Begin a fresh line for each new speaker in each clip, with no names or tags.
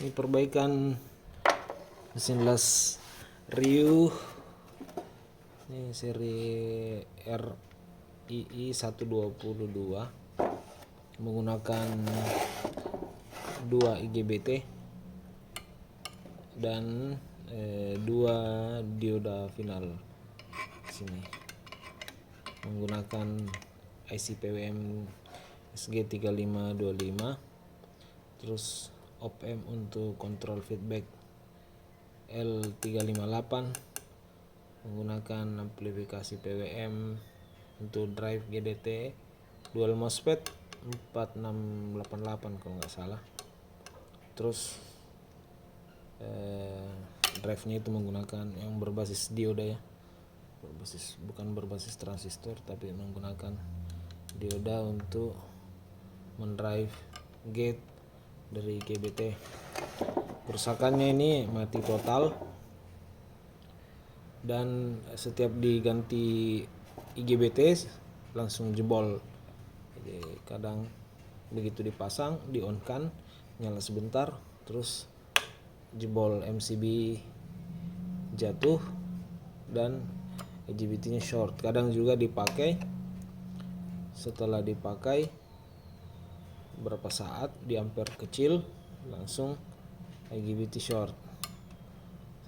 Ini perbaikan mesin las Ryu. Ini seri RII 122 menggunakan 2 IGBT dan 2 dioda final sini menggunakan IC PWM SG3525, terus op-amp untuk kontrol feedback L358 menggunakan amplifikasi PWM untuk drive GDT, dual MOSFET 4688 kalau nggak salah. Terus drive-nya itu menggunakan yang berbasis dioda ya, bukan berbasis transistor tapi menggunakan dioda untuk mendrive gate dari GBT. Kerusakannya ini mati total, dan setiap diganti IGBT langsung jebol. Jadi kadang begitu dipasang, di on kan, nyala sebentar, terus jebol, MCB jatuh dan IGBT-nya short. Kadang juga dipakai, setelah dipakai berapa saat di ampere kecil langsung IGBT short.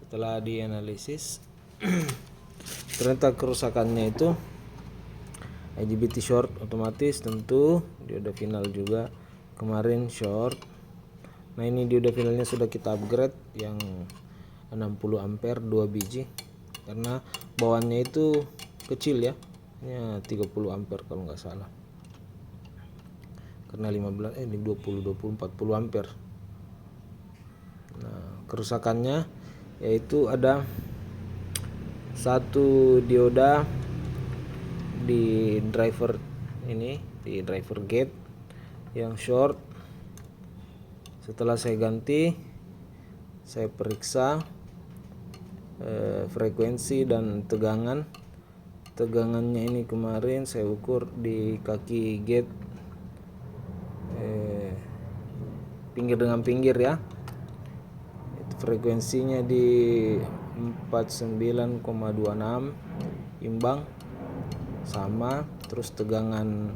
Setelah dianalisis ternyata kerusakannya itu IGBT short otomatis, tentu dioda final juga kemarin short. Nah, ini dioda finalnya sudah kita upgrade yang 60 ampere 2 biji, karena bawaannya itu kecil ya, hanya 30 ampere kalau nggak salah, karena 20 40 ampere. Nah, kerusakannya yaitu ada satu dioda di driver ini, di driver gate yang short. Setelah saya ganti, saya periksa frekuensi dan tegangannya ini kemarin saya ukur di kaki gate pinggir dengan pinggir ya, itu frekuensinya di 49,26 imbang sama. Terus tegangan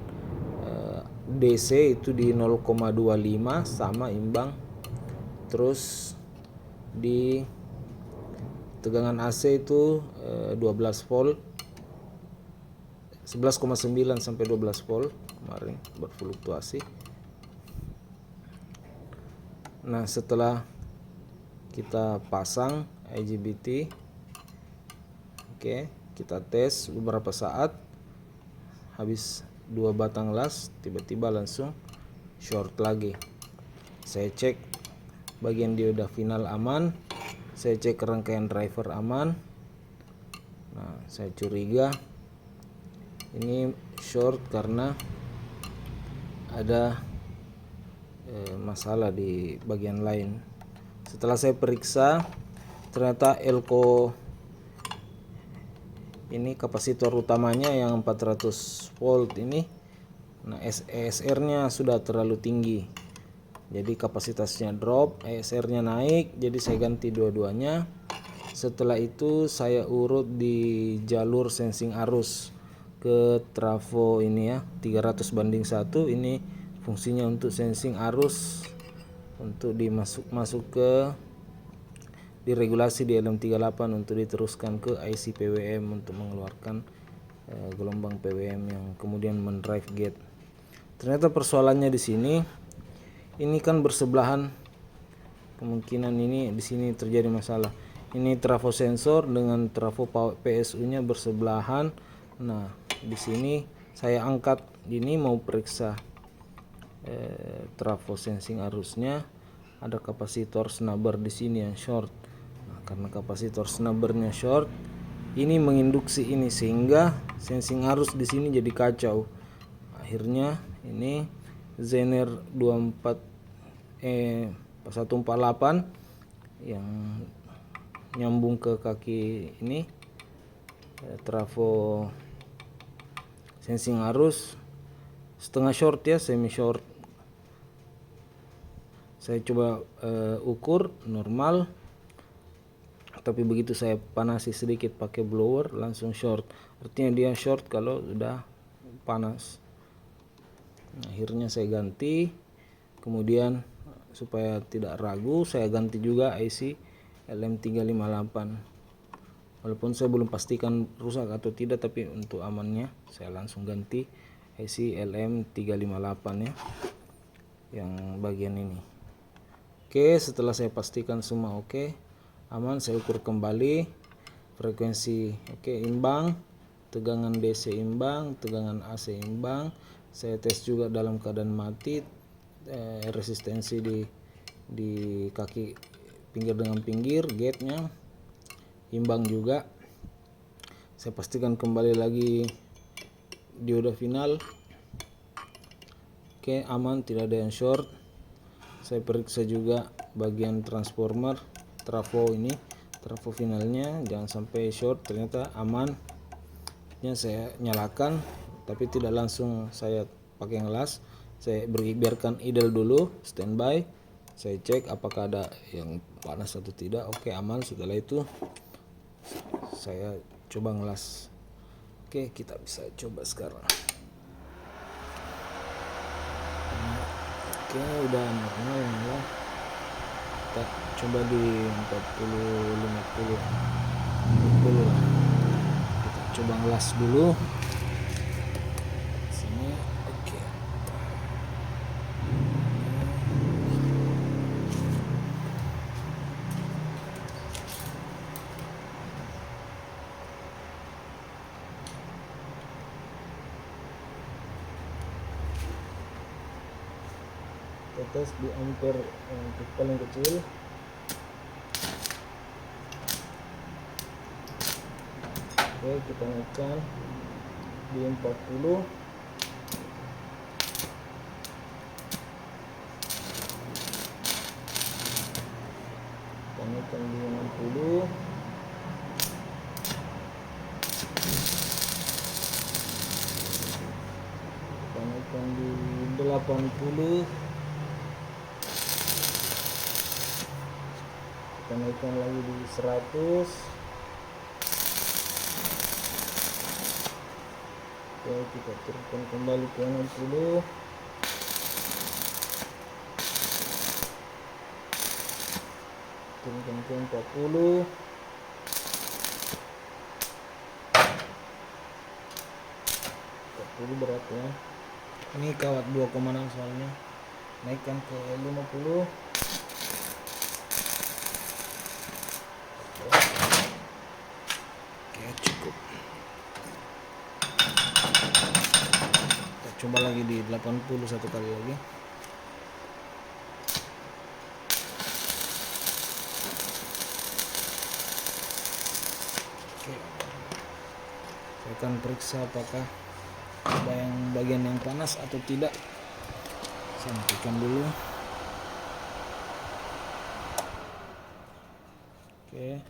DC itu di 0,25 sama imbang. Terus di tegangan AC itu 12 volt, 11,9 sampai 12 volt kemarin berfluktuasi. Nah, setelah kita pasang IGBT, oke, kita tes beberapa saat, habis 2 batang las tiba-tiba langsung short lagi. Saya cek bagian dioda final aman, saya cek rangkaian driver aman. Nah, saya curiga ini short karena ada masalah di bagian lain. Setelah saya periksa, ternyata elko ini kapasitor utamanya yang 400 volt ini, nah ESR-nya sudah terlalu tinggi, jadi kapasitasnya drop, ESR-nya naik, jadi saya ganti dua-duanya. Setelah itu saya urut di jalur sensing arus ke trafo ini ya, 300:1. Ini fungsinya untuk sensing arus, untuk masuk ke diregulasi di LM38 untuk diteruskan ke IC PWM untuk mengeluarkan gelombang PWM yang kemudian mendrive gate. Ternyata persoalannya di sini, ini kan bersebelahan, kemungkinan ini di sini terjadi masalah. Ini trafo sensor dengan trafo PSU-nya bersebelahan. Nah, di sini saya angkat ini mau periksa trafo sensing arusnya, ada kapasitor snubber di sini yang short. Nah, karena kapasitor snubbernya short, ini menginduksi ini sehingga sensing arus di sini jadi kacau. Akhirnya ini Zener 148 yang nyambung ke kaki ini trafo sensing arus setengah short ya, semi short. Saya coba ukur normal, tapi begitu saya panasi sedikit pakai blower langsung short. Artinya dia short kalau sudah panas. Nah, akhirnya saya ganti. Kemudian supaya tidak ragu, saya ganti juga IC LM358. Walaupun saya belum pastikan rusak atau tidak, tapi untuk amannya saya langsung ganti IC LM358 ya, yang bagian ini. Oke, setelah saya pastikan semua oke, aman, saya ukur kembali frekuensi oke, imbang, tegangan DC imbang, tegangan AC imbang. Saya tes juga dalam keadaan mati, resistensi di kaki pinggir dengan pinggir, gate-nya imbang juga. Saya pastikan kembali lagi dioda final. Oke, aman, tidak ada yang short. Saya periksa juga bagian transformer trafo ini, trafo finalnya jangan sampai short, ternyata aman. Ini saya nyalakan, tapi tidak langsung saya pakai ngelas. Saya biarkan idle dulu, standby. Saya cek apakah ada yang panas atau tidak. Oke, aman. Setelah itu saya coba ngelas. Oke, kita bisa coba sekarang. Oke, udah normal ya. Kita coba di 40 50 40 lah. Kita coba ngelas dulu. Sini, oke. Kita tes di ampere untuk paling kecil. Oke, kita naikkan di 40. Kita naikkan di 60. Kita naikkan di 80. Kita naikkan lagi di 100. Oke, kita turunkan kembali ke 60. Turunkan ke 40. Beratnya ini kawat 2,6 soalnya. Naikkan ke 50. Oke, cukup. Kita coba lagi di 80 satu kali lagi. Oke, saya akan periksa apakah ada yang bagian yang panas atau tidak. Saya matikan dulu. Oke,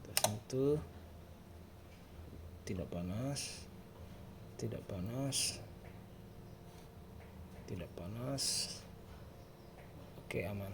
kita sentuh. Tidak panas, tidak panas, tidak panas. Oke, aman.